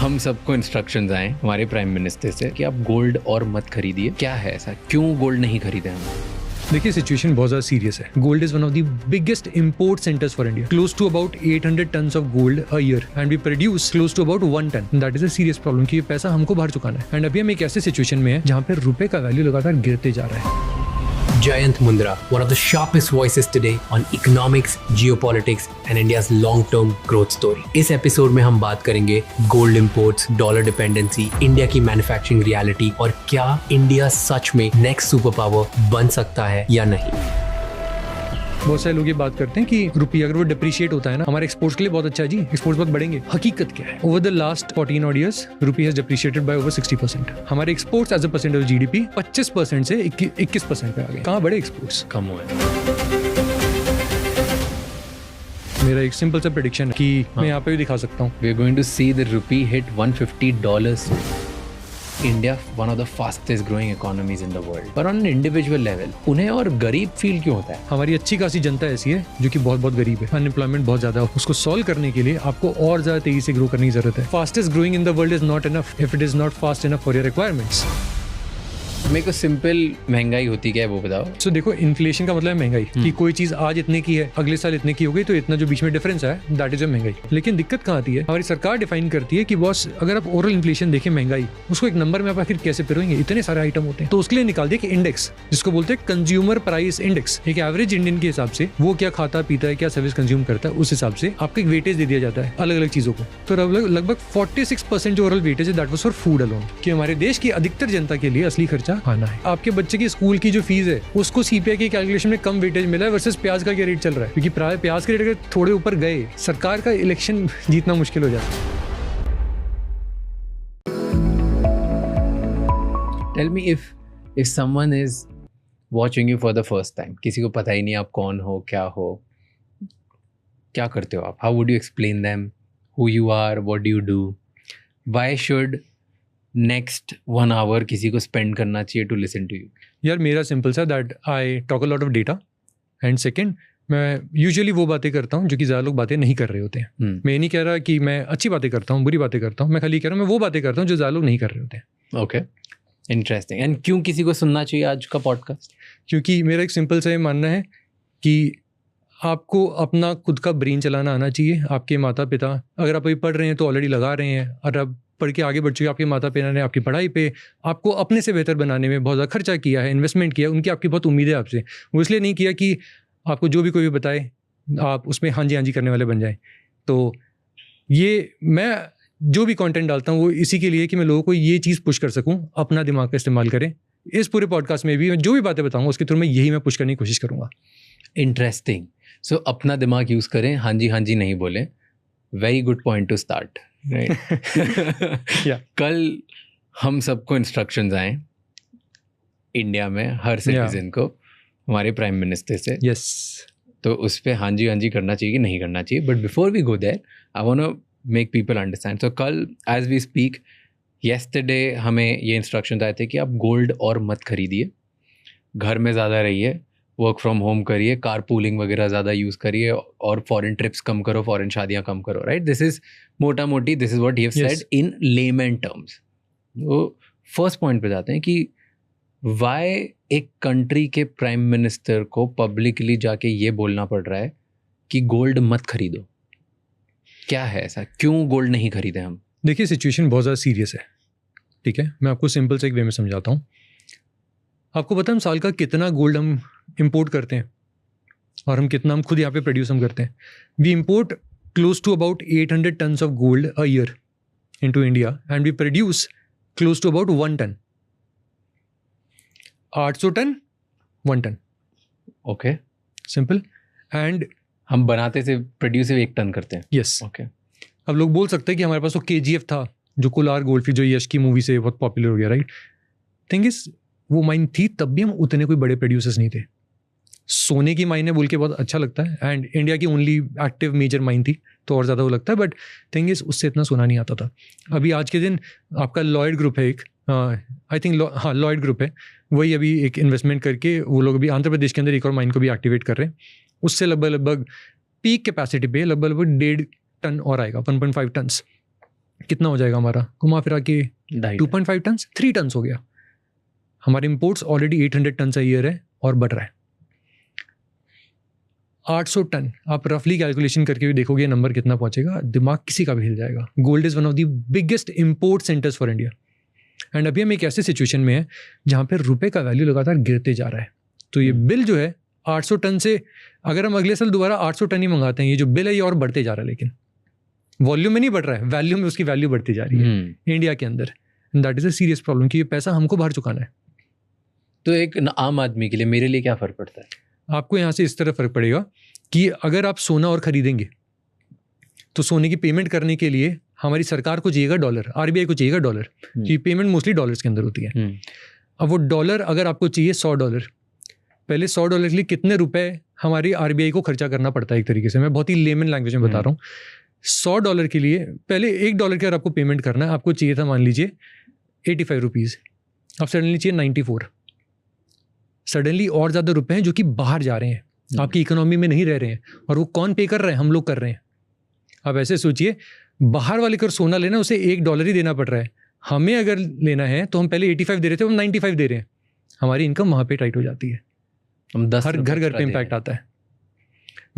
हम सबको इंस्ट्रक्शंस आए हमारे प्राइम मिनिस्टर से कि आप गोल्ड और मत खरीदिए। क्या है ऐसा, क्यों गोल्ड नहीं खरीदे हम? देखिए, सिचुएशन बहुत ज्यादा सीरियस है। Gold is one of the biggest import centres for India, close to about 800 tons of gold a year and we produce close to about 1 ton. That is a serious problem कि ये पैसा हमको बाहर चुकाना है। And अभी हम एक ऐसे सिचुएशन में है जहाँ पे रुपए का वैल्यू लगातार गिरते जा रहा है। Jayant Mundra, one of the sharpest voices today on economics, geopolitics and India's long-term growth story. इस एपिसोड में हम बात करेंगे gold imports, dollar dependency, India की मैन्युफैक्चरिंग रियलिटी और क्या इंडिया सच में नेक्स्ट सुपर पावर बन सकता है या नहीं। बहुत सारे लोग ये बात करते हैं कि रुपया अगर वो डिप्रिशिएट होता है ना, हमारे एक्सपोर्ट्स के लिए बहुत अच्छा है जी, एक्सपोर्ट्स बहुत बढ़ेंगे। हकीकत क्या है? Over the last 14 odd years रुपया हैज डिप्रिशिएटेड बाय ओवर 60%। हमारे exports as a percent of GDP 25% से 21% पे आ गए। कहाँ बढ़े एक्सपोर्ट्स? कम हुए। मेरा एक सिंपल सा प्रेडिक्शन है कि मैं यहाँ पे भी दिखा सकता हूँ। We are going to see the rupee hit $150. India one of the fastest growing economies in the world, पर ऑन एन इंडिविजुअल लेवल उन्हें और गरीब फील क्यों होता है? हमारी अच्छी खासी जनता ऐसी है जो कि बहुत बहुत गरीब है, अनएम्प्लॉयमेंट बहुत ज्यादा है। उसको सॉल्व करने के लिए आपको और ज्यादा तेजी से ग्रो करने की जरूरत है। Fastest growing in the world is not enough if it is not fast enough for your requirements. मेरे को सिंपल महंगाई होती क्या है वो बताओ। सो देखो, इन्फ्लेशन का मतलब है महंगाई कि कोई चीज आज इतने की है, अगले साल इतने की हो गई, तो इतना जो बीच में डिफरेंस है दैट इज महंगाई। लेकिन दिक्कत कहाँ आती है? हमारी सरकार डिफाइन करती है कि बॉस अगर आप ओवरऑल इन्फ्लेशन देखें, महंगाई, उसको एक नंबर में आप आखिर कैसे पिरोएंगे? इतने सारे आइटम होते हैं, तो उसके लिए निकाल दिया कि इंडेक्स, जिसको बोलते हैं कंज्यूमर प्राइस इंडेक्स। एक एवरेज इंडियन के हिसाब से वो क्या खाता पीता है, क्या सर्विस कंज्यूम करता है, उस हिसाब से आपको एक वेटेज दे दिया जाता है अलग अलग चीजों को। तो लगभग 46% जो ओवरऑल वेटेज है that was for food alone, कि हमारे देश की अधिकतर जनता के लिए असली खर्चा खाना है। आपके बच्चे की स्कूल की जो फीस है उसको सीपीआई की कैलकुलेशन में कम वेटेज मिला है वर्सेस प्याज का क्या रेट चल रहा है, क्योंकि प्याज के रेट अगर थोड़े ऊपर गए, सरकार का इलेक्शन जीतना मुश्किल हो जाता है। Tell me if someone is watching you for the first time, किसी को पता ही नहीं आप कौन हो, क्या करते हो आप? How would you explain them who you are, what do you do? Why should next 1 hour किसी को स्पेंड करना चाहिए टू लिसन टू यू? यार मेरा सिंपल सा that I talk a lot of data and second, मैं usually वो बातें करता हूँ जो कि ज़्यादा लोग बातें नहीं कर रहे होते हैं। मैं ये नहीं कह रहा कि मैं अच्छी बातें करता हूँ, बुरी बातें करता हूँ, मैं खाली कह रहा हूँ मैं वो बातें करता हूँ जो ज़्यादा लोग नहीं कर रहे होते हैं। Okay, interesting. एंड क्यों किसी को सुनना चाहिए आज का पॉडकास्ट? क्योंकि मेरा एक सिंपल सा ये मानना है कि आपको अपना खुद का ब्रेन चलाना आना चाहिए। आपके माता पिता अगर आप अभी पढ़ रहे हैं तो ऑलरेडी लगा रहे हैं, और अब पढ़ के आगे बढ़ चुके, आपके माता पिता ने आपकी पढ़ाई पे आपको अपने से बेहतर बनाने में बहुत ज़्यादा खर्चा किया है, इन्वेस्टमेंट किया, उनकी आपकी बहुत उम्मीद है आपसे। वो इसलिए नहीं किया कि आपको जो भी कोई भी बताए आप उसमें हाँ जी करने वाले बन जाएं। तो ये मैं जो भी कंटेंट डालता हूँ वो इसी के लिए कि मैं लोगों को ये चीज़ पुश कर सकूँ, अपना दिमाग का इस्तेमाल करें। इस पूरे पॉडकास्ट में भी मैं जो भी बातें बताऊँगा उसके थ्रू मैं यही मैं पुश करने की कोशिश करूँगा। इंटरेस्टिंग। सो अपना दिमाग यूज़ करें, हाँ जी नहीं बोलें। Very good point two start, right? कल हम सबको इंस्ट्रक्शंस आए इंडिया में हर सिटीजन को हमारे प्राइम मिनिस्टर से। यस। तो उस पर हाँ जी करना चाहिए कि नहीं करना चाहिए। But before we go there I want to make people understand. So कल एज वी स्पीक, येस्टरडे हमें ये इंस्ट्रक्शंस आए थे कि आप गोल्ड और मत खरीदिए, घर में ज़्यादा रहिए, वर्क फ्रॉम होम करिए, कार पूलिंग वगैरह ज़्यादा यूज़ करिए और फॉरेन ट्रिप्स कम करो, फॉरेन शादियाँ कम करो, राइट? दिस इज़ मोटा मोटी this is what he have said in layman terms. वो फर्स्ट पॉइंट पे जाते हैं कि वाई एक कंट्री के प्राइम मिनिस्टर को पब्लिकली जाके ये बोलना पड़ रहा है कि गोल्ड मत खरीदो। क्या है ऐसा, क्यों गोल्ड नहीं खरीदे हम? देखिए, सिचुएशन बहुत ज़्यादा सीरियस है, ठीक है? मैं आपको सिंपल से एक वे में समझाता हूँ। आपको पता है हम साल का कितना गोल्ड हम इंपोर्ट करते हैं और हम कितना हम खुद यहाँ पे प्रोड्यूस हम करते हैं? We import close to about 800 tons of gold a year into India and we produce close to about 1 ton. 800 ton 1 ton. Okay, simple. And हम बनाते से प्रोड्यूस 1 टन करते हैं। यस। ओके। अब लोग बोल सकते हैं कि हमारे पास तो KGF था जो कोलार गोल्डफिश जो यश की मूवी से बहुत पॉपुलर हो गया, राइट? थिंग इज वो माइन थी, तब भी हम उतने कोई बड़े प्रोड्यूसर्स नहीं थे। सोने की माइन है बोल के बहुत अच्छा लगता है, एंड इंडिया की ओनली एक्टिव मेजर माइन थी तो और ज़्यादा वो लगता है, बट थिंग इज उससे इतना सोना नहीं आता था। अभी आज के दिन आपका लॉयड ग्रुप है एक, आई थिंक लॉयड ग्रुप है, वही अभी एक इन्वेस्टमेंट करके वो लोग अभी आंध्र प्रदेश के अंदर एक और माइन को भी एक्टिवेट कर रहे हैं। उससे लगभग पीक कैपेसिटी पे लगभग 1.5 टन और आएगा, 1.5 टन्स। कितना हो जाएगा हमारा, घुमा फिरा के 2.5 2.5 टन, 3 टन हो गया। हमारे imports already 800 ton a year है और बढ़ रहा है। 800 टन, आप रफली कैलकुलेशन करके भी देखोगे नंबर कितना पहुंचेगा, दिमाग किसी का भी हिल जाएगा। Gold is one of the biggest import centres for India, and अभी हम एक ऐसे सिचुएशन में है जहाँ पर रुपए का वैल्यू लगातार गिरते जा रहा है। तो ये बिल जो है 800 टन से, अगर हम अगले साल दोबारा 800 टन ही मंगाते हैं, ये जो बिल है ये और बढ़ते जा रहा है, लेकिन वॉल्यूम में नहीं बढ़ रहा है, वैल्यू में उसकी वैल्यू बढ़ती जा रही है इंडिया के अंदर। That is a serious problem कि ये पैसा हमको बाहर चुकाना है। तो एक आम आदमी के लिए, मेरे लिए क्या फ़र्क पड़ता है? आपको यहाँ से इस तरह फ़र्क पड़ेगा कि अगर आप सोना और ख़रीदेंगे तो सोने की पेमेंट करने के लिए हमारी सरकार को चाहिएगा डॉलर, आरबीआई को चाहिएगा डॉलर, कि पेमेंट मोस्टली डॉलर्स के अंदर होती है। अब वो डॉलर अगर आपको चाहिए $100, पहले $100 के लिए कितने रुपए हमारी आरबीआई को खर्चा करना पड़ता है? एक तरीके से मैं बहुत ही लेमन लैंग्वेज में बता रहा हूँ। $100 के लिए पहले $1 के अगर आपको पेमेंट करना है, आपको चाहिए था मान लीजिए 85 रुपीज़, अब सडनली चाहिए 94। सडनली और ज़्यादा रुपए हैं जो कि बाहर जा रहे हैं, आपकी इकोनॉमी में नहीं रह रहे हैं, और वो कौन पे कर रहे हैं? हम लोग कर रहे हैं। अब ऐसे सोचिए, बाहर वाले कर सोना लेना उसे $1 ही देना पड़ रहा है, हमें अगर लेना है तो हम पहले 85 दे रहे थे, हम 95 दे रहे हैं। हमारी इनकम वहाँ पे टाइट हो जाती है, हम 10 हर घर पे इम्पैक्ट आता है।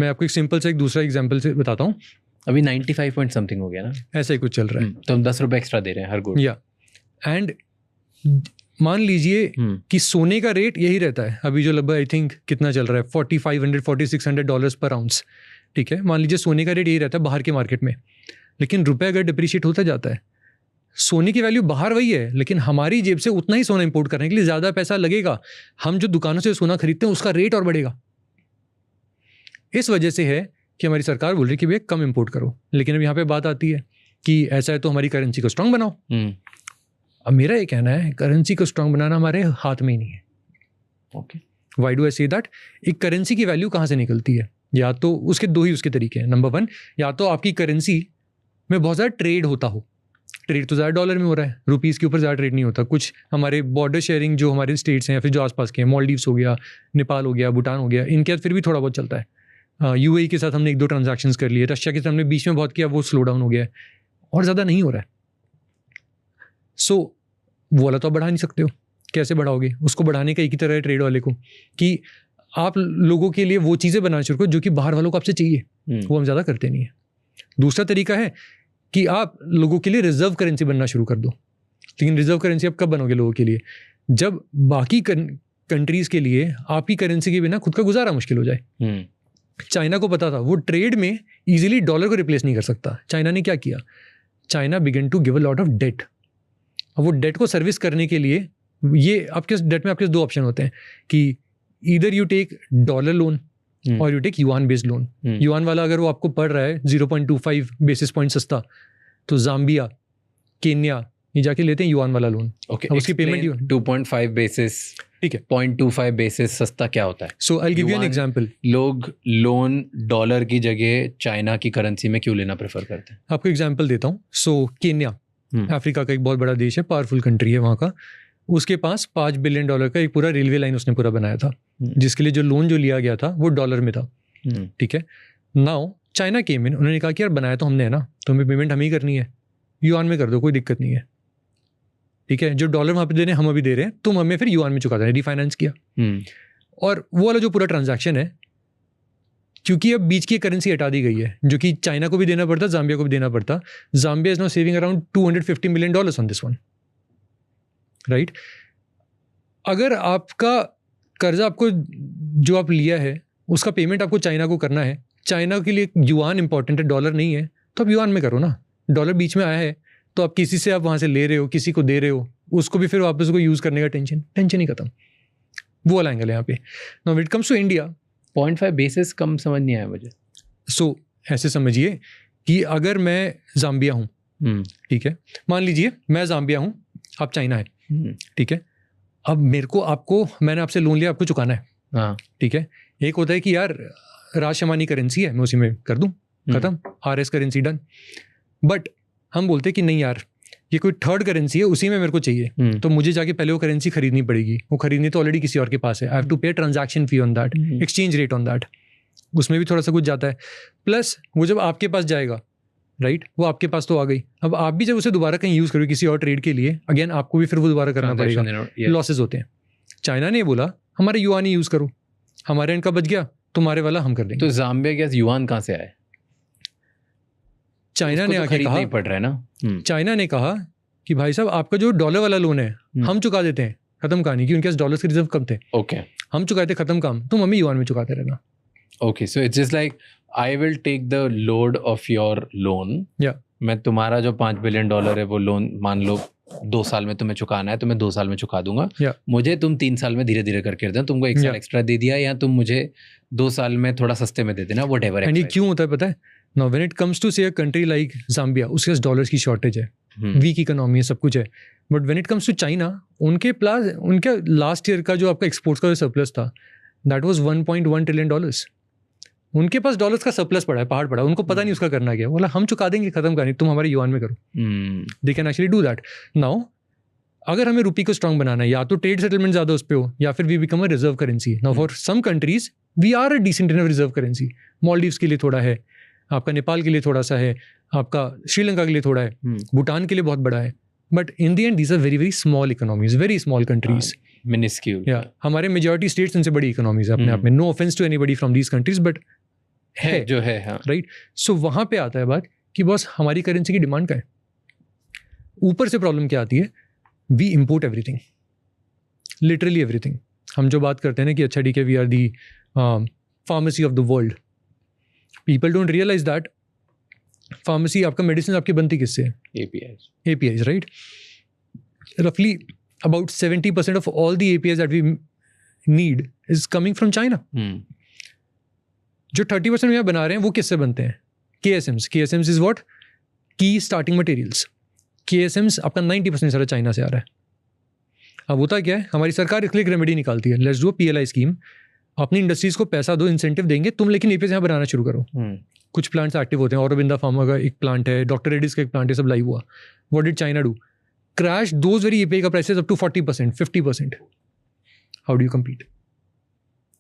मैं आपको एक सिंपल से एक दूसरा एग्जाम्पल से बताता हूँ। अभी 95 पॉइंट समथिंग हो गया ना, ऐसा ही कुछ चल रहा है। तो हम 10 रुपए एक्स्ट्रा दे रहे हैं हर गुड। या एंड मान लीजिए कि सोने का रेट यही रहता है अभी जो लगभग आई थिंक कितना चल रहा है, $4,500-$4,600 पर आउंस, ठीक है। मान लीजिए सोने का रेट यही रहता है बाहर के मार्केट में, लेकिन रुपए अगर डिप्रिशिएट होता जाता है, सोने की वैल्यू बाहर वही है, लेकिन हमारी जेब से उतना ही सोना इंपोर्ट करने के लिए ज़्यादा पैसा लगेगा। हम जो दुकानों से सोना खरीदते हैं उसका रेट और बढ़ेगा। इस वजह से है कि हमारी सरकार बोल रही है कि भैया कम इंपोर्ट करो, लेकिन अब यहाँ पे बात आती है कि ऐसा है तो हमारी करेंसी को स्ट्रांग बनाओ। अब मेरा ये कहना है करेंसी को स्ट्रांग बनाना हमारे हाथ में ही नहीं है। Okay, why do I say that? एक करेंसी की वैल्यू कहाँ से निकलती है? या तो उसके दो ही उसके तरीके हैं। नंबर 1, या तो आपकी करेंसी में बहुत ज़्यादा ट्रेड होता हो, ट्रेड तो ज़्यादा डॉलर में हो रहा है, रुपीज़ के ऊपर ज़्यादा ट्रेड नहीं होता। कुछ हमारे बॉर्डर शेयरिंग जो हमारे स्टेट्स हैं या फिर जो आसपास के हैं, मालदीव्स हो गया, नेपाल हो गया, भूटान हो गया, इनके साथ फिर भी थोड़ा बहुत चलता है। यूएई के साथ हमने 1-2 ट्रांजैक्शंस कर लिए, रशिया के साथ हमने बीच में बहुत किया, वो स्लो डाउन हो गया है और ज़्यादा नहीं हो रहा है। सो वो वाला तो आप बढ़ा नहीं सकते हो, कैसे बढ़ाओगे? उसको बढ़ाने का एक ही तरह है ट्रेड वाले को कि आप लोगों के लिए वो चीज़ें बनाना शुरू करो जो कि बाहर वालों को आपसे चाहिए, वो हम ज़्यादा करते नहीं है। दूसरा तरीका है कि आप लोगों के लिए रिजर्व करेंसी बनना शुरू कर दो। लेकिन रिजर्व करेंसी आप कब बनोगे लोगों के लिए? जब बाकी कंट्रीज़ के लिए आपकी करेंसी के बिना खुद का गुजारा मुश्किल हो जाए। चाइना को पता था वो ट्रेड में इजीली डॉलर को रिप्लेस नहीं कर सकता। चाइना ने क्या किया? China began to give a lot of debt. अब वो डेट को सर्विस करने के लिए ये आपके डेट में आपके 2 ऑप्शन होते हैं कि either you take dollar loan और you take yuan based loan. Yuan वाला अगर वो आपको पड़ रहा है 0.25 बेसिस पॉइंट सस्ता, तो जाम्बिया, केन्या ये जाके लेते हैं युआन वाला लोन। ओके, उसकी पेमेंट 2.5 बेसिस, ठीक है, 0.25 बेसिस सस्ता क्या होता है? So I give you an example. लोग लोन डॉलर की जगह चाइना की करेंसी में क्यों लेना प्रेफर करते हैं? आपको एग्जांपल देता हूँ। सो केन्या अफ्रीका का एक बहुत बड़ा देश है, पावरफुल कंट्री है वहाँ का। उसके पास $5 बिलियन का एक पूरा रेलवे लाइन उसने पूरा बनाया था, जिसके लिए जो लोन जो लिया गया था वो डॉलर में था, ठीक है। नाउ चाइना केम इन, उन्होंने कहा कि यार बनाया तो हमने है ना, तो हमें पेमेंट हमें ही करनी है, युआन में कर दो, कोई दिक्कत नहीं है, ठीक है। जो डॉलर वहाँ पे दे रहे हैं हम अभी दे रहे हैं, तुम हमें फिर युआन में चुका देना, रिफाइनेंस किया। और वो वाला जो पूरा ट्रांजैक्शन है, क्योंकि अब बीच की करेंसी हटा दी गई है जो कि चाइना को भी देना पड़ता, जाम्बिया को भी देना पड़ता। Zambia is now saving around $250 million on this one, right. अगर आपका कर्जा आपको जो आप लिया है उसका पेमेंट आपको चाइना को करना है, चाइना के लिए युआन इंपॉर्टेंट है, डॉलर नहीं है, तो आप युआन में करो ना। डॉलर बीच में आया है तो आप किसी से आप वहाँ से ले रहे हो, किसी को दे रहे हो, उसको भी फिर वापस को यूज़ करने का टेंशन ही खत्म। वो वाला एंगल है यहाँ पे। Now when it comes to India, 0.5 basis कम समझ नहीं आया मुझे। सो ऐसे समझिए कि अगर मैं जाम्बिया हूँ, ठीक है, मान लीजिए मैं जाम्बिया हूँ, आप चाइना है, ठीक है। अब मेरे को आपको, मैंने आपसे लोन लिया, आपको चुकाना है, हाँ, ठीक है। एक होता है कि यार राशमानी करेंसी है, मैं उसी में कर दूं, खत्म, RS करेंसी डन। बट हम बोलते हैं कि नहीं यार, ये कोई थर्ड करेंसी है, उसी में मेरे को चाहिए, तो मुझे जाके पहले वो करेंसी खरीदनी पड़ेगी। वो खरीदनी तो ऑलरेडी किसी और के पास है, आई हैव टू पे transaction fee on that, exchange rate on that, उसमें भी थोड़ा सा कुछ जाता है। प्लस वो जब आपके पास जाएगा राइट, वो आपके पास तो आ गई। अब आप भी जब उसे दोबारा कहीं यूज़ करोगे किसी और ट्रेड के लिए, अगेन आपको भी फिर वो दोबारा करना पड़ेगा, लॉसेज होते हैं। चाइना ने बोला हमारे युआन ही यूज़ करो, हमारे इनका बच गया, तुम्हारे वाला हम कर देंगे। तो जाम्बिया के युआन कहाँ से आए? चाइना ने आके कहा, नहीं पड़ रहा है ना, चाइना ने कहा कि भाई साहब आपका जो डॉलर वाला लोन है हम चुका देते हैं, खत्म कहानी, कि उनके पास डॉलर्स के रिजर्व कम थे, ओके हम चुकाते, खत्म काम, तुम हमें युआन में चुकाते रहना। Okay, so it's just like I will take the load off your loan, मैं तुम्हारा जो $5 बिलियन है वो लोन मान लो 2 साल में तुम्हें चुकाना है, तो मैं 2 साल में चुका दूंगा, मुझे तुम 3 साल में धीरे धीरे करके देना, तुमको 1 साल एक्स्ट्रा दे दिया, या तुम मुझे 2 साल में थोड़ा सस्ते में दे देना, व्हाटएवर। एंड ये क्यों होता है पता है? Now when it comes to say a country like Zambia, उसके पास डॉलर्स की शॉर्टेज है, वीक इकोनॉमी है, सब कुछ है, but when it comes to China, उनके प्लस उनका लास्ट ईयर का जो आपका एक्सपोर्ट्स का जो सरप्लस था, दैट वाज $1.1 ट्रिलियन। उनके पास डॉलर्स का सरप्लस पड़ा है, पहाड़ पड़ा, उनको पता नहीं उसका करना क्या, बोला हम चुका देंगे, खत्म करनी, तुम हमारे युआन में करो। They can actually do that. Now अगर हमें रुपी को स्ट्रांग बनाना है, या तो ट्रेड सेटलमेंट ज़्यादा उस पर हो, या फिर we become a reserve currency. Now for some countries we are a descent in reserve currency. Maldives के लिए थोड़ा है, आपका नेपाल के लिए थोड़ा सा है, आपका श्रीलंका के लिए थोड़ा है, भूटान के लिए बहुत बड़ा है, but in the end these are very very small economies, very small countries, minuscule. या हमारे मेजॉरिटी स्टेट्स इनसे बड़ी इकोनॉमीज है अपने आप में। No offence to anybody from these countries, but है जो है, राइट। सो वहाँ पे आता है बात कि बॉस हमारी करेंसी की डिमांड का है। ऊपर से प्रॉब्लम क्या आती है? We import everything, literally everything. हम जो बात करते हैं ना कि अच्छा ठीक है, we are the pharmacy of the world, people don't realise that pharmacy, आपका मेडिसिन आपकी बनती किससे है? APIs, right. रफली about 70% of all the APIs that we need is coming from China. जो 30% यहाँ बना रहे हैं वो किससे बनते हैं? KSMs is what? की स्टार्टिंग मटेरियल्स। KSMs आपका 90% सारा चाइना से आ रहा है। अब होता क्या है, हमारी सरकार इसके लिए एक रेमेडी निकालती है, let's do a PLI scheme, अपनी इंडस्ट्रीज को पैसा दो, इंसेंटिव देंगे तुम, लेकिन APIs यहाँ बनाना शुरू करो। कुछ प्लांट्स एक्टिव होते हैं, औरबिंदा फार्मा का एक प्लांट है, डॉक्टर रेड्डीज का एक प्लांट है, सब लाइव हुआ। What did China do? Crash those very API का prices up to 40%, 50%। How do you compete?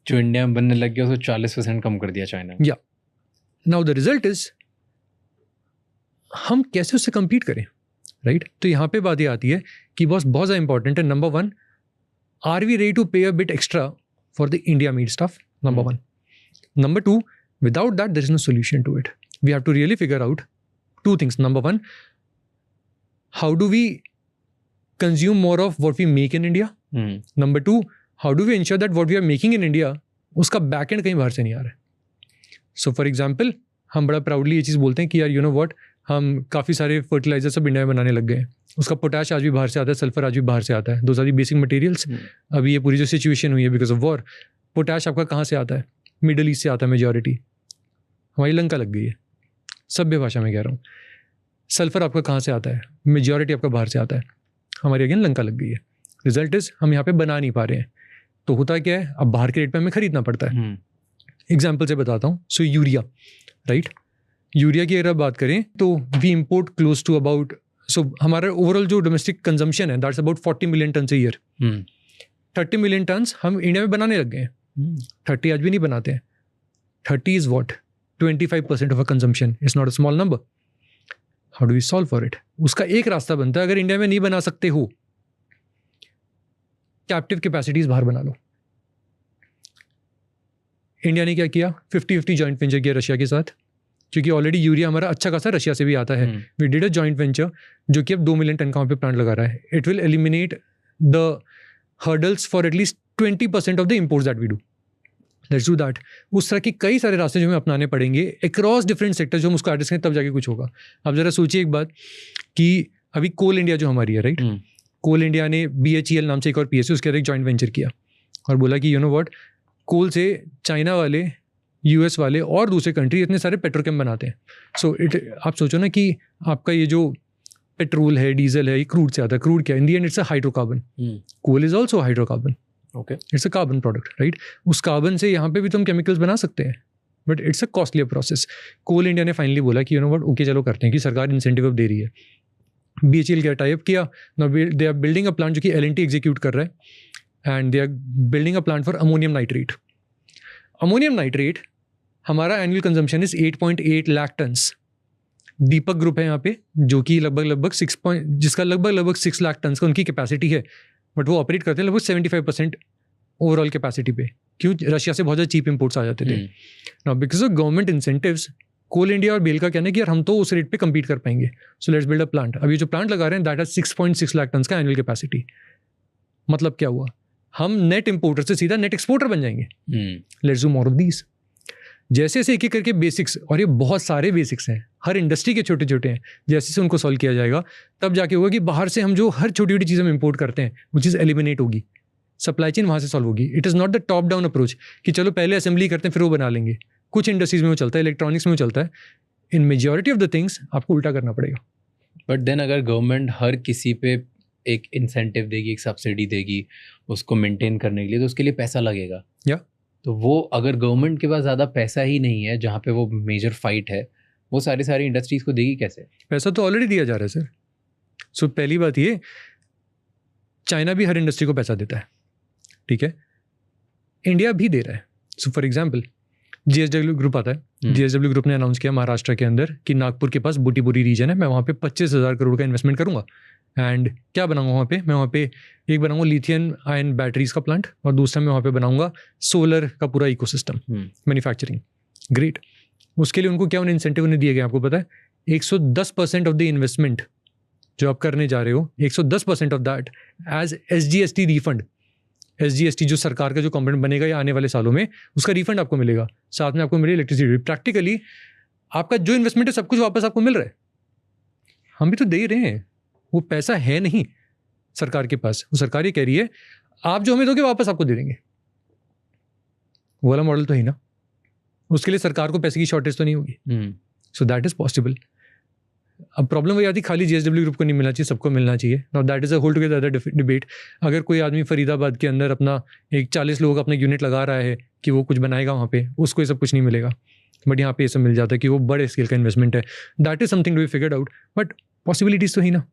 जो इंडिया में बनने लग गया उसको 40% कम कर दिया चाइना। या नाउ द रिजल्ट इज हम कैसे उससे कम्पीट करें, राइट? तो यहाँ पे बात ये आती है कि बॉस बहुत ज़्यादा इंपॉर्टेंट है। Number 1, are we ready to pay a bit extra for the India made stuff? Number 1. Number 2, without that there is no solution to it. We have to really figure out 2 things. Number 1, how do we consume more of what we make in India? Number 2, how do we ensure that what we are making in India, उसका back and कहीं बाहर से नहीं आ रहा है? So for example, हम बड़ा proudly ये चीज़ बोलते हैं कि यार यू नो व्हाट, हम काफ़ी सारे फर्टिलाइजर सब इंडिया में बनाने लग गए हैं। उसका पोटैश आज भी बाहर से आता है, सल्फर आज भी बाहर से आता है, दो सारी बेसिक मटेरियल्स। अभी ये पूरी जो सिचुएशन हुई है बिकॉज ऑफ वॉर, पोटैश आपका कहाँ से आता है? मिडल ईस्ट से आता है मेजॉरिटी। हमारी लंका लग गई है, सभ्य भाषा में कह रहा हूँ। सल्फर आपका कहाँ से आता है? मेजॉरिटी आपका बाहर से आता है, हमारी अगेन लंका लग गई है। रिजल्ट इज हम यहाँ पे बना नहीं पा रहे हैं, तो होता क्या है, अब बाहर के रेट पे हमें खरीदना पड़ता है। एग्जाम्पल से बताता हूँ। सो यूरिया, राइट? यूरिया की अगर आप बात करें तो we import close to about, so हमारा ओवरऑल जो डोमेस्टिक कंजम्पशन है that's about 40 million ton a year. 30 million tons हम इंडिया में बनाने लग गए हैं। 30 आज भी नहीं बनाते हैं। 30 is what? 25% of a consumption. It's not a small number. How do we solve for it? उसका एक रास्ता बनता है, अगर इंडिया में नहीं बना सकते हो, कैप्टिव कैपेसिटीज बाहर बना लो। इंडिया ने क्या किया? 50-50 जॉइंट वेंचर किया रशिया के साथ, क्योंकि ऑलरेडी यूरिया हमारा अच्छा खासा रशिया से भी आता है। We did a joint venture जो कि अब 2 मिलियन टन का वहाँ पे प्लांट लगा रहा है। It will eliminate the hurdles for at least 20% of the imports that we do. Let's do that. उस तरह के कई सारे रास्ते जो हमें अपनाने पड़ेंगे अक्रॉस डिफरेंट सेक्टर, जो हम उसको एड्रेस करें तब जाके कुछ होगा। अब जरा सोचिए एक बात कि अभी कोल इंडिया जो हमारी है, राइट? कोल इंडिया ने BHEL नाम से एक और PSU, उसके अंदर एक जॉइंट वेंचर किया और बोला कि यू नो व्हाट, कोल से चाइना वाले, US वाले और दूसरे कंट्री इतने सारे पेट्रोकेम बनाते हैं। सो आप सोचो ना कि आपका ये जो पेट्रोल है, डीजल है, ये क्रूड से आता है। क्रूड क्या? In the end it's a hydrocarbon. Coal is also hydrocarbon. Okay, it's a carbon product, right? उस कार्बन से यहाँ पे भी तुम केमिकल्स बना सकते हैं, but it's a costly process. Coal India ने फाइनली बोला कि यू नो व्हाट, ओके चलो करते हैं, कि सरकार इंसेंटिव अब दे रही है। BHEL क्या टाइप किया? They are building a plant जो कि L&T एग्जीक्यूट कर रहा है, and they are building a plant for ammonium nitrate. Ammonium nitrate हमारा annual consumption is 8.8 lakh tons. Deepak group है यहाँ पे, जो कि लगभग 6 लाख टन का उनकी कैपेसिटी है, बट वो ऑपरेट करते हैं लगभग 75% ओवरऑल कैपेसिटी पे। क्यों? रशिया से बहुत ज़्यादा चीप इंपोर्ट्स आ जाते थे। Now because of government incentives, coal India और बेल का कहना है कि यार हम तो उस रेट पे कम्पीट कर पाएंगे, so let's build a plant. अभी जो प्लांट लगा रहे हैं दैट हैज 6.6 लाख टन का एनुअल कैपेसिटी। मतलब क्या हुआ? हम नेट इंपोर्टर से सीधा नेट एक्सपोर्टर बन जाएंगे। Let's do more of these. जैसे जैसे एक एक करके बेसिक्स, और ये बहुत सारे बेसिक्स हैं, हर इंडस्ट्री के छोटे छोटे हैं, जैसे से उनको सॉल्व किया जाएगा तब जाके होगा कि बाहर से हम जो हर छोटी छोटी चीज़ हम इंपोर्ट करते हैं वो चीज़ एलिमिनेट होगी, सप्लाई चेन वहाँ से सॉल्व होगी। It is not the top down approach कि चलो पहले असेंबली करते हैं फिर वो बना लेंगे। कुछ इंडस्ट्रीज में वो चलता है, इलेक्ट्रॉनिक्स में वो चलता है। इन मेजॉरिटी ऑफ द थिंग्स आपको उल्टा करना पड़ेगा। बट देन अगर गवर्नमेंट हर किसी पे एक इंसेंटिव देगी, एक सब्सिडी देगी उसको मेंटेन करने के लिए, तो उसके लिए पैसा लगेगा। या तो वो अगर गवर्नमेंट के पास ज़्यादा पैसा ही नहीं है, जहाँ पे वो मेजर फाइट है, वो सारी इंडस्ट्रीज को देगी कैसे? पैसा तो ऑलरेडी दिया जा रहा है सर। सो पहली बात ये, चाइना भी हर इंडस्ट्री को पैसा देता है, ठीक है, इंडिया भी दे रहा है। So for example JSW group आता है। JSW ग्रुप ने अनाउंस किया महाराष्ट्र के अंदर कि नागपुर के पास बुटीबोरी रीजन है, मैं वहाँ पे 25,000 करोड़ का इन्वेस्टमेंट करूँगा। एंड क्या बनाऊंगा वहाँ पे? मैं वहाँ पे एक बनाऊंगा लिथियम आयन बैटरीज का प्लांट, और दूसरा मैं वहाँ पे बनाऊंगा सोलर का पूरा इकोसिस्टम, मैन्युफैक्चरिंग। ग्रेट। उसके लिए उनको क्या उन्हें इंसेंटिव उन्हें दिए गए आपको पता है? 110% ऑफ द इन्वेस्टमेंट जो आप करने जा रहे हो, 110% of that as SGST refund. SGST जो सरकार का जो कंपोनेंट बनेगा या आने वाले सालों में, उसका रिफंड आपको मिलेगा। साथ में आपको मिलेगी इलेक्ट्रिसिटी। प्रैक्टिकली आपका जो इन्वेस्टमेंट है सब कुछ वापस आपको मिल रहा है। हम भी तो दे ही रहे हैं, वो पैसा है नहीं सरकार के पास। वो सरकार ये कह रही है आप जो हमें दोगे वापस आपको दे देंगे। वो वाला मॉडल तो है ना, उसके लिए सरकार को पैसे की शॉर्टेज तो नहीं होगी। So that is possible. अब प्रॉब्लम वही आती खाली JSW ग्रुप को नहीं मिलना चाहिए, सबको मिलना चाहिए। Now that is a whole together other debate. अगर कोई आदमी फरीदाबाद के अंदर अपना एक 40 लोगों का अपना यूनिट लगा रहा है कि वो कुछ बनाएगा वहाँ पे, उसको ये सब कुछ नहीं मिलेगा। बट यहाँ पे ये सब मिल जाता है कि वो बड़े स्केल का इन्वेस्टमेंट है। That is something to be figured out, but possibilities तो ही ना।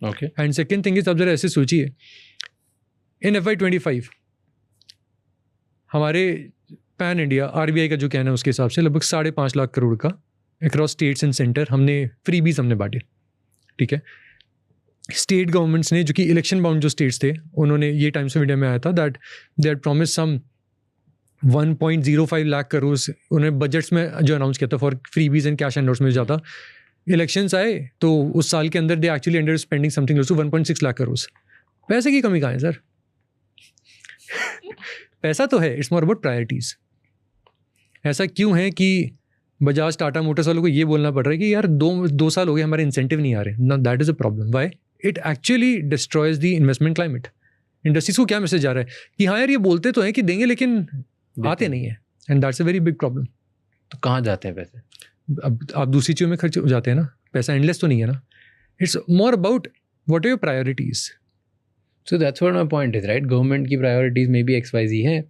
Okay. And second thing is, आप जरा ऐसे सोचिए, इन FY25 हमारे पैन इंडिया RBI का जो कहना है उसके हिसाब से लगभग 5.5 लाख करोड़ का अक्रॉस स्टेट्स एंड सेंटर हमने फ्रीबीज हमने बांटे, ठीक है। स्टेट गवर्नमेंट्स ने, जो कि इलेक्शन बाउंड जो स्टेट्स थे, उन्होंने, ये टाइम्स ऑफ इंडिया में आया था that they had promise some 1.05 lakh crore उन्होंने बजट्स में जो अनाउंस किया था for freebies and cash endorse में जाता। इलेक्शंस आए तो उस साल के अंदर they actually ended spending something close to 1.6 lakh crore. पैसे की कमी कहाँ है सर? पैसा तो है, इट्स मोर अबाउट प्रायोरिटीज। ऐसा क्यों है कि बजाज टाटा मोटर्स वालों को ये बोलना पड़ रहा है कि यार दो साल हो गए हमारे इंसेंटिव नहीं आ रहे? ना, that is a problem. Why? It actually destroys the investment climate. Industries को क्या मैसेज जा रहा है कि हाँ यार ये बोलते तो हैं कि देंगे लेकिन आते नहीं है, and that's a very big problem. तो कहाँ जाते हैं पैसे? अब आप दूसरी चीज़ों में खर्च हो जाते हैं ना, पैसा एंडलेस तो नहीं है ना। It's more about what are your priorities. So that's what my point is, right? Government की प्रायोरिटीज में भी XYZ है,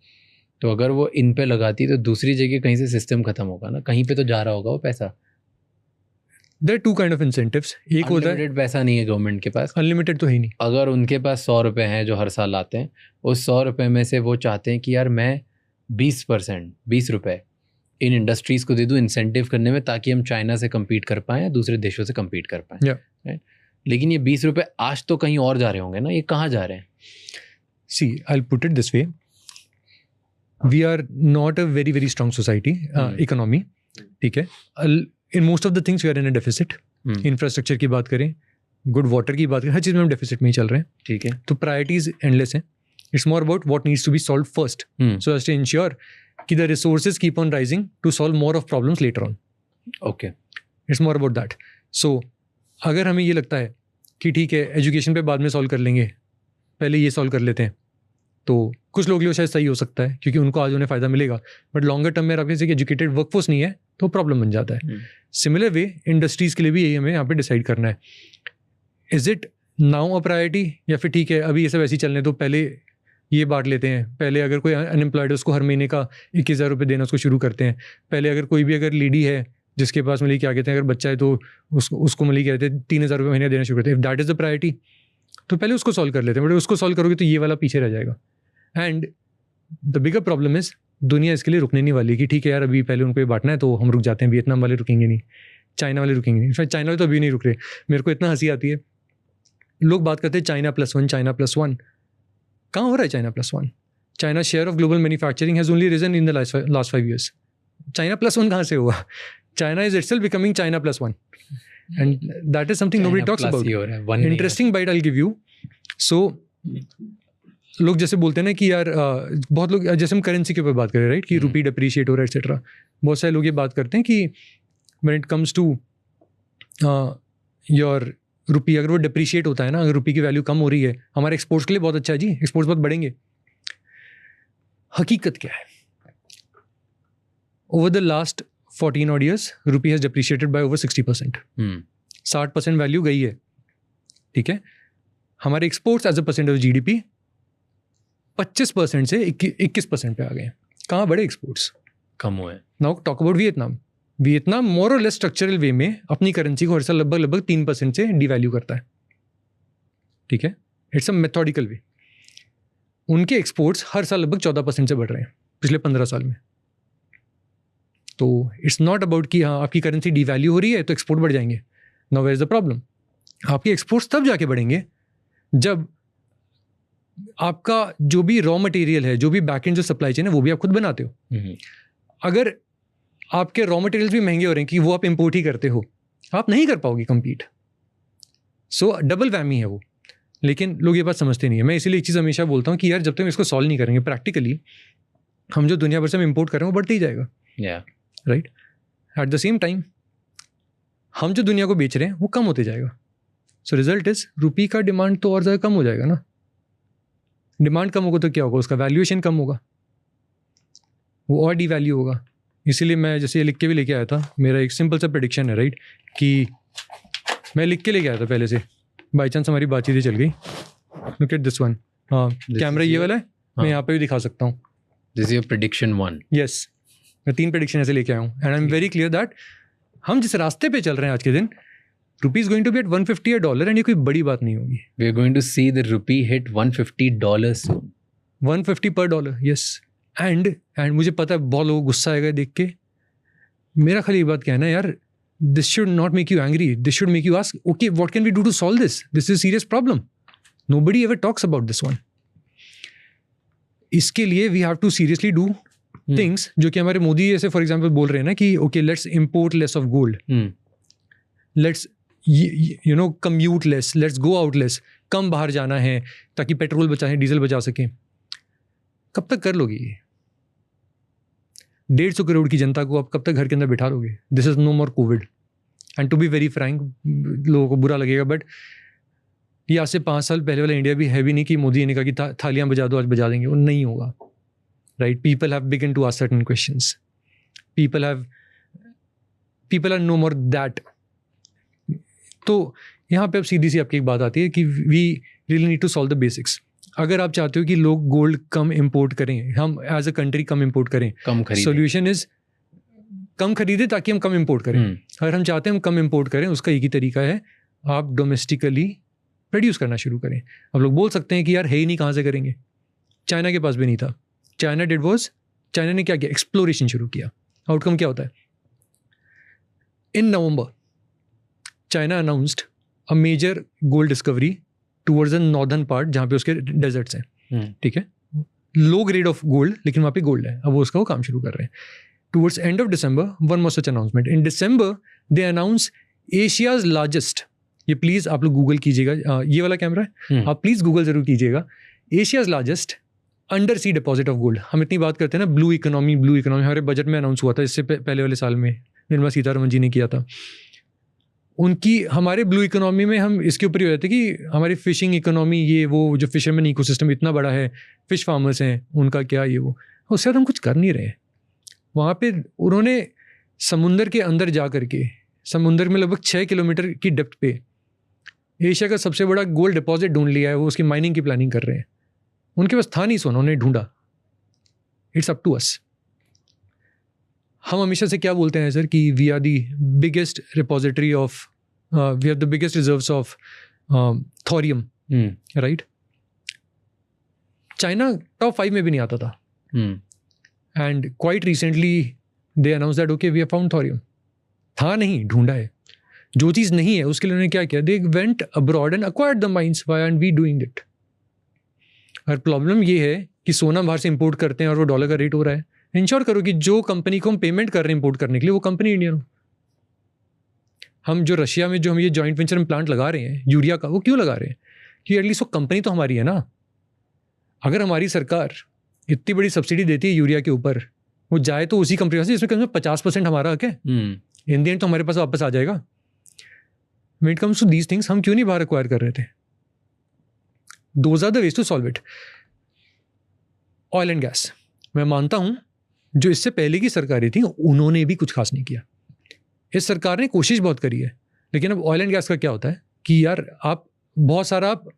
तो अगर वो इन पे लगाती तो दूसरी जगह कहीं से सिस्टम खत्म होगा ना, कहीं पे तो जा रहा होगा वो पैसा। There are two kind of incentives. एक होता है अनलिमिटेड पैसा नहीं है गवर्नमेंट के पास। अनलिमिटेड तो है ही नहीं। अगर उनके पास 100 रुपये हैं जो हर साल आते हैं, उस 100 रुपये में से वो चाहते हैं कि यार मैं 20 रुपये इन इंडस्ट्रीज़ को दे दूँ इंसेंटिव करने में, ताकि हम चाइना से कम्पीट कर पाएँ या दूसरे देशों से कम्पीट कर पाएँ, राइट? लेकिन ये 20 रुपये आज तो कहीं और जा रहे होंगे ना, ये कहाँ जा रहे हैं? See, I will put it this way, we are not a very very strong society, economy, ठीक है। In most of the things we are in a deficit. Infrastructure की बात करें, गुड वाटर की बात करें, हर चीज़ में हम डेफिसिट में ही चल रहे हैं, ठीक है। तो प्रायोरिटीज एंडलेस हैं। It's more about what needs to be solve first, so as to ensure कि the resources keep on rising to solve more of problems later on. Okay, it's more about that. So अगर हमें ये लगता है कि ठीक है education पे बाद में सॉल्व कर लेंगे, पहले ये सॉल्व कर लेते हैं, तो कुछ लोग लिए शायद सही हो सकता है क्योंकि उनको आज उन्हें फ़ायदा मिलेगा, बट लॉन्गर टर्म में आपके किसी एजुकेटेड वर्कफोर्स नहीं है तो प्रॉब्लम बन जाता है। सिमिलर वे इंडस्ट्रीज़ के लिए भी यही हमें यहाँ पे डिसाइड करना है, is it now a priority, या फिर ठीक है अभी ये सब ऐसे ही चलने, तो पहले ये बांट लेते हैं। पहले अगर कोई अनएम्प्लॉयड है उसको हर महीने का 21,000 रुपये देना उसको शुरू करते हैं। पहले अगर कोई भी अगर लेडी है जिसके पास मतलब क्या कहते हैं, अगर बच्चा है तो उसको मतलब क्या कहते हैं 3,000 रुपये महीने देना शुरू करते हैं। If that is the priority तो पहले उसको सॉल्व कर लेते हैं, बट उसको सॉल्व करोगे तो ये वाला पीछे रह जाएगा। And the bigger problem is दुनिया इसके लिए रुकने नहीं वाली कि ठीक है यार अभी पहले उनको ये बांटना है तो हम रुक जाते हैं, वियतनाम वाले रुकेंगे नहीं, चाइना वाले रुकेंगे नहीं, इनफैक्ट चाइना वाले तो अभी नहीं रुक रहे। मेरे को इतना हंसी आती है, लोग बात करते हैं चाइना +1, चाइना +1। कहाँ हो रहा है China +1? China share of global manufacturing has only risen in the last 5 years। China +1 कहाँ से हुआ? China is itself becoming China +1 and that is something nobody talks about. Interesting bite I give you. So लोग जैसे बोलते हैं ना कि यार बहुत लोग, जैसे हम करेंसी के ऊपर बात करें राइट, कि रुपी डिप्रिशिएट हो रहा है एक्सेट्रा, बहुत सारे लोग ये बात करते हैं कि when it comes to your rupee, अगर वो डिप्रिशिएट होता है ना, अगर रुपी की वैल्यू कम हो रही है, हमारे एक्सपोर्ट्स के लिए बहुत अच्छा है जी, एक्सपोर्ट्स बहुत बढ़ेंगे। हकीकत क्या है? Over the last 14 odd years rupee has depreciated by over 60%। 60% value गई है, ठीक है। हमारे exports as a percent of GDP 25% से 21% पे आ गए हैं। कहाँ बढ़े एक्सपोर्ट्स? कम हुए। Now talk about Vietnam. Vietnam more और लेस स्ट्रक्चरल वे में अपनी करेंसी को हर साल लगभग 3% से डिवैल्यू करता है, ठीक है। इट्स अ मेथोडिकल वे। उनके एक्सपोर्ट्स हर साल लगभग 14% से बढ़ रहे हैं पिछले 15 साल में। तो इट्स नॉट अबाउट कि हाँ आपकी करेंसी डिवैल्यू हो रही है तो एक्सपोर्ट बढ़ जाएंगे। Now where is the problem? आपके एक्सपोर्ट्स तब जाके बढ़ेंगे जब आपका जो भी रॉ मटेरियल है, जो भी बैकएंड जो सप्लाई चेन है, वो भी आप खुद बनाते हो। अगर आपके रॉ मटेरियल्स भी महंगे हो रहे हैं कि वो आप इंपोर्ट ही करते हो, आप नहीं कर पाओगे कंपीट। सो डबल वैमी है वो। लेकिन लोग ये बात समझते नहीं है। मैं इसीलिए एक चीज़ हमेशा बोलता हूँ कि यार जब तक हम इसको सॉल्व नहीं करेंगे प्रैक्टिकली, हम जो दुनिया भर से हम इंपोर्ट कर रहे हैं वो बढ़ते ही जाएगा, right. At the same time हम जो दुनिया को बेच रहे हैं वो कम होते जाएगा। सो रिजल्ट इज रुपी का डिमांड तो और ज़्यादा कम हो जाएगा ना। डिमांड कम होगा तो क्या होगा? उसका वैल्यूएशन कम होगा, वो और डिवैल्यू होगा। इसीलिए मैं जैसे ये लिख के भी लेके आया था, मेरा एक सिंपल सा प्रेडिक्शन है राइट, कि मैं लिख के लेके आया था पहले से, बाई चांस हमारी बातचीत ही चल गई। Look at this one. हाँ, कैमरा ये वाला है, मैं यहाँ पे भी दिखा सकता हूँ। This is your prediction 1। Yes, मैं 3 प्रेडिक्शन ऐसे लेके आया हूँ and I am very clear that हम जिस रास्ते पे चल रहे हैं आज के दिन, rupee is going to be at $150 and ये कोई बड़ी बात नहीं होगी। We are going to see the rupee hit $150 soon. 150 per dollar, yes. And मुझे पता है बहुत लोग गुस्सा आएगा देख के। मेरा खाली एक बात कहना है यार, this should not make you angry, this should make you ask okay what can we do to solve this? This is serious problem, nobody ever talks about this one. इसके लिए we have to seriously do things जो कि हमारे मोदी ऐसे for example बोल रहे हैं ना कि okay let's import less of gold, let's you know commute less, let's go out less, कम बाहर जाना है ताकि पेट्रोल बचाएं, डीजल बचा सकें। कब तक कर लोगे ये? 150 करोड़ की जनता को आप कब तक घर के अंदर बिठा लोगे? This is no more Covid. And to be very frank, लोगों को बुरा लगेगा बट ये आज से 5 साल पहले वाला इंडिया भी है भी नहीं कि मोदी ने कहा कि थालियां बजा दो आज बजा देंगे, वो नहीं होगा, right. People have begun to ask certain questions, people are no more that. तो यहाँ पे अब सीधी सी आपकी एक बात आती है कि we really need to solve the basics. अगर आप चाहते हो कि लोग गोल्ड कम इंपोर्ट करें, हम एज अ कंट्री कम इंपोर्ट करें, कम खरीदें, सोल्यूशन इज कम खरीदे ताकि हम कम इंपोर्ट करें। अगर हम चाहते हैं हम कम इंपोर्ट करें, उसका एक ही तरीका है, आप डोमेस्टिकली प्रोड्यूस करना शुरू करें। अब लोग बोल सकते हैं कि यार है ही नहीं, कहाँ से करेंगे? चाइना के पास भी नहीं था। चाइना ने क्या किया? एक्सप्लोरेशन शुरू किया। आउटकम क्या होता है? In November China announced a major gold discovery towards the northern part जहाँ पे उसके डेजर्ट्स हैं, ठीक है। लो ग्रेड ऑफ गोल्ड, लेकिन वहाँ पे गोल्ड है। अब वो काम शुरू कर रहे हैं। Towards end of December one more such announcement. In December they announce Asia's largest, ये प्लीज़ आप लोग गूगल कीजिएगा, ये वाला कैमरा है, आप प्लीज़ गूगल जरूर कीजिएगा, Asia's largest undersea deposit of gold. हम इतनी बात करते हैं ना ब्लू इकोनॉमी, हमारे बजट में अनाउंस हुआ था, इससे पहले वाले साल में निर्मला सीतारमण जी ने किया था। उनकी हमारे ब्लू इकोनॉमी में हम इसके ऊपर ही हो जाते कि हमारी फिशिंग इकोनॉमी, ये वो जो फिशरमैन इकोसिस्टम इतना बड़ा है, फिश फार्मर्स हैं उनका क्या ये वो, उससे हम कुछ कर नहीं रहे। वहाँ पे उन्होंने समुंदर के अंदर जा करके, समुंदर में लगभग 6 किलोमीटर की डेप्थ पे एशिया का सबसे बड़ा गोल्ड डिपॉजिट ढूंढ लिया है। वो उसकी माइनिंग की प्लानिंग कर रहे हैं। उनके पास था नहीं सोना, उन्होंने ढूंढा। It's up to us. हम हमेशा से क्या बोलते हैं सर कि we are the biggest repository of, we are the biggest reserves of thorium, right. China top 5 में भी नहीं आता था, and quite recently they announce that okay we have found thorium. था नहीं, ढूंढा है। जो चीज़ नहीं है उसके लिए उन्होंने क्या किया, they went abroad and acquired the mines, why aren't we doing it. और प्रॉब्लम ये है कि सोना बाहर से इंपोर्ट करते हैं और वो डॉलर का रेट हो रहा है। इंश्योर करो कि जो कंपनी को हम पेमेंट कर रहे हैं इंपोर्ट करने के लिए वो कंपनी इंडियन हो। हम जो रशिया में जो हम ये जॉइंट वेंचर में प्लांट लगा रहे हैं यूरिया का, वो क्यों लगा रहे हैं कि एटलीस्ट वो कंपनी तो हमारी है ना। अगर हमारी सरकार इतनी बड़ी सब्सिडी देती है यूरिया के ऊपर, वो जाए तो उसी कंपनी से जिसमें कम से कम 50% हमारा हक है। इन द एंड तो हमारे पास वापस आ जाएगा। When it comes to these things, हम क्यों नहीं बाहर एक्वायर कर रहे थे? Those are the ways to solve it. Oil and gas, मैं मानता हूं जो इससे पहले की सरकारें थी उन्होंने भी कुछ खास नहीं किया। इस सरकार ने कोशिश बहुत करी है, लेकिन अब ऑयल एंड गैस का क्या होता है कि यार आप बहुत सारा आप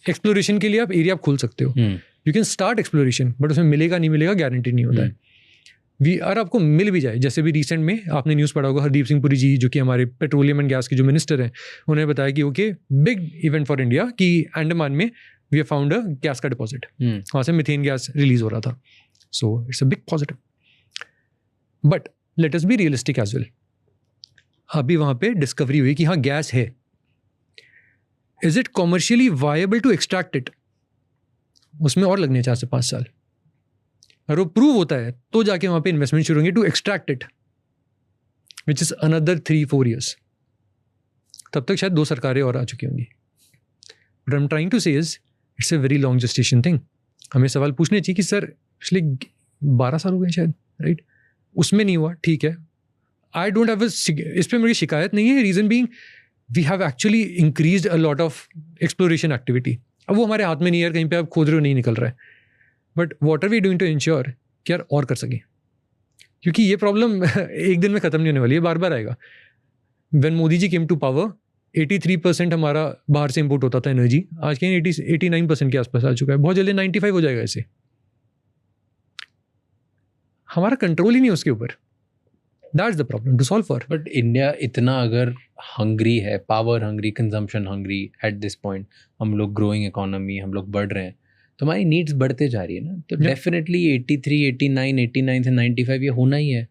एक्सप्लोरेशन के लिए आप एरिया खोल सकते हो, you can start exploration, but उसमें मिलेगा नहीं मिलेगा गारंटी नहीं होता है। और आपको मिल भी जाए, जैसे भी रिसेंट में आपने न्यूज़ पढ़ा होगा, हरदीप सिंह पुरी जी जो कि हमारे पेट्रोलियम एंड गैस के जो मिनिस्टर हैं, उन्होंने बताया कि okay big event for India कि अंडमान में we have found a gas का डिपॉजिट, वहाँ से मीथेन गैस रिलीज हो रहा था। So it's a big positive, but let us be realistic as well. अभी वहाँ पे डिस्कवरी हुई कि हाँ गैस है, is it commercially viable to extract it? उसमें और लगने 4 से 5 साल। और वो प्रूव होता है तो जाके वहाँ पे इन्वेस्टमेंट शुरू होंगे to extract it, which is another 3-4 years। तब तक शायद 2 सरकारें और आ चुकी होंगी। But I am trying to say is it's a very long gestation thing. हमें सवाल पूछने चाहिए कि सर पिछले 12 साल हो गए शायद, राइट? उसमें नहीं हुआ, ठीक है, आई डोंट हैव इस पर मेरी शिकायत नहीं है। Reason being we have actually increased a lot of exploration activity. अब वो हमारे हाथ में नहीं है, कहीं पे आप खोद रहे हो नहीं निकल रहा है, but what are we doing to ensure कि यार और कर सकें, क्योंकि ये प्रॉब्लम एक दिन में खत्म नहीं होने वाली है, बार बार आएगा। When Modi ji came to power 83% हमारा बाहर से इंपोर्ट होता था एनर्जी, आज कहीं 89% के आसपास आ चुका है, बहुत जल्दी 95 हो जाएगा। इसे हमारा कंट्रोल ही नहीं उसके ऊपर। That's the problem to solve for. But India इतना अगर हंग्री है, power hungry, consumption hungry at this point, हम लोग ग्रोइंग इकोनॉमी, हम लोग बढ़ रहे हैं, तो हमारी नीड्स बढ़ते जा रही है ना, तो डेफिनेटली 83, 89 से 95 ये होना ही है।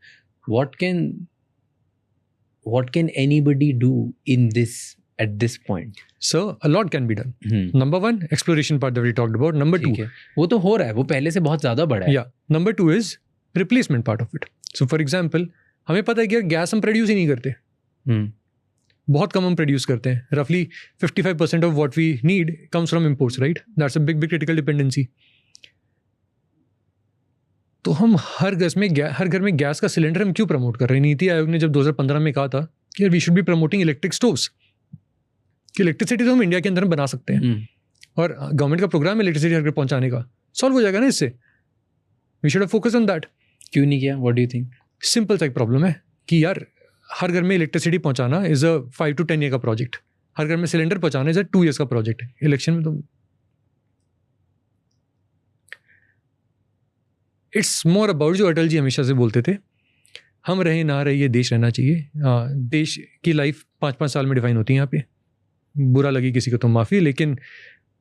What can anybody do in this at this point? So a lot can be done. Number 1, exploration part that we talked about. Number 2, वो तो हो रहा है, वो पहले से बहुत ज़्यादा बढ़ा है। Yeah. Number 2 is replacement part of it. So for example, हमें पता है कि गैस हम प्रोड्यूस ही नहीं करते, बहुत कम हम प्रोड्यूस करते हैं। रफली 55% of what we need comes from imports, right? That's a big critical dependency. तो हम हर घर में गैस का सिलेंडर हम क्यों प्रमोट कर रहे हैं? नीति आयोग ने जब 2015 में कहा था कि यार we should be promoting electric stoves, कि इलेक्ट्रिसिटी तो हम इंडिया के अंदर बना सकते हैं, और गवर्नमेंट का प्रोग्राम है इलेक्ट्रिसिटी हर घर पहुंचाने का, सॉल्व हो जाएगा ना इससे। We should have focus on that. क्यों नहीं किया? What do you think? Simple सा एक प्रॉब्लम है कि यार हर घर में इलेक्ट्रिसिटी पहुंचाना इज अ 5 to 10 year का प्रोजेक्ट, हर घर में सिलेंडर पहुंचाना इज अ 2 years का प्रोजेक्ट। इलेक्शन में तो इट्स मोर अबाउट, जो अटल जी हमेशा से बोलते थे, हम रहे ना रहे ये देश रहना चाहिए। देश की लाइफ 5-5 साल में डिफाइन होती है यहाँ पे, बुरा लगी किसी को तो माफ़ी, लेकिन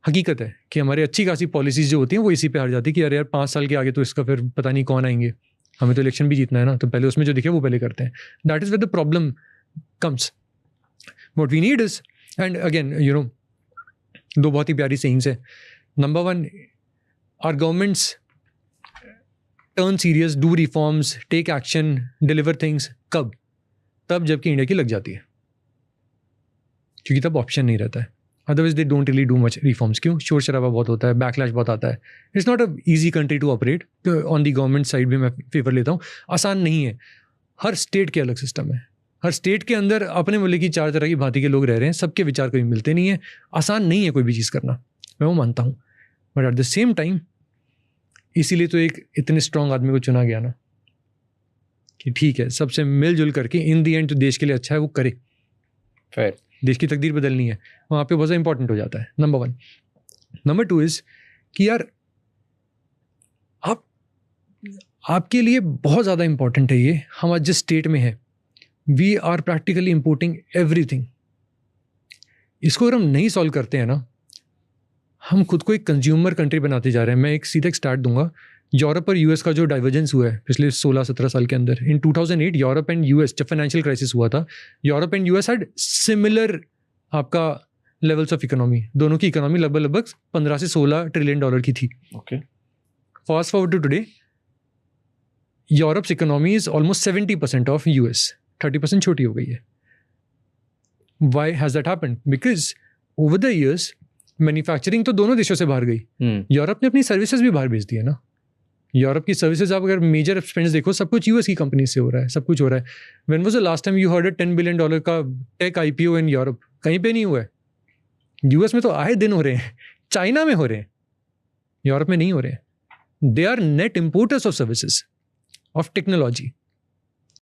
हकीकत है कि हमारी अच्छी खासी पॉलिसीज़ जो होती हैं वो इसी पे हार जाती है कि अरे यार 5 साल के आगे तो इसका फिर पता नहीं कौन आएंगे, हमें तो इलेक्शन भी जीतना है ना, तो पहले उसमें जो दिखे वो पहले करते हैं। That is where the problem comes. What we need is, and again you know, 2 बहुत ही प्यारी सेइंग्स है। Number 1, our governments turn serious, do reforms, take action, deliver things. कब? तब जबकि इंडिया की लग जाती है, क्योंकि तब ऑप्शन नहीं रहता है। Otherwise they don't really do much reforms. क्यों? शोर शराबा बहुत होता है, बैकलैश बहुत आता है। It's not a easy country to operate. On the government side भी मैं फेवर लेता हूँ, आसान नहीं है। हर स्टेट के अलग सिस्टम है, हर स्टेट के अंदर अपने मुल्क की 4 तरह की भांति के लोग रह रहे हैं, सबके विचार कभी मिलते नहीं है, आसान नहीं है कोई भी चीज़ करना, मैं वो मानता हूँ। But at the same time इसीलिए तो एक इतने स्ट्रांग आदमी को चुना गया ना, कि ठीक है सबसे मिलजुल करके इन दी एंड जो देश के लिए अच्छा है वो करे। फिर देश की तकदीर बदलनी है, वहाँ पे बहुत ज़्यादा इंपॉर्टेंट हो जाता है। नंबर 1। नंबर 2 इज़ कि यार आपके लिए बहुत ज़्यादा इंपॉर्टेंट है ये, हम आज जिस स्टेट में है, we are practically importing everything. इसको अगर हम नहीं सॉल्व करते हैं ना, हम खुद को एक कंज्यूमर कंट्री बनाते जा रहे हैं। मैं एक सीधा स्टार्ट दूंगा, यूरोप और यूएस का जो डाइवर्जेंस हुआ है पिछले 16-17 साल के अंदर, इन 2008 यूरोप एंड यूएस जब फाइनेंशियल क्राइसिस हुआ था, Europe and US had similar आपका लेवल्स ऑफ इकोनॉमी, दोनों की इकोनॉमी लगभग 15 से 16 ट्रिलियन डॉलर की थी. Okay. Fast forward to today, Europe's economy is almost 70% of US, 30% छोटी हो गई है. Why has that happened? Because over the years manufacturing तो दोनों देशों से बाहर गई. यूरोप ने अपनी सर्विसेज भी बाहर भेज दी है ना. यूरोप की सर्विसेज आप अगर मेजर एक्सपेंस देखो, सब कुछ यूएस की कंपनी से हो रहा है, सब कुछ हो रहा है. When was the last time you heard a $10 billion का टेक आईपीओ इन यूरोप? कहीं पे नहीं हुआ है. यूएस में तो आए दिन हो रहे हैं, चाइना में हो रहे हैं, यूरोप में नहीं हो रहे हैं. They are net importers of services, of technology.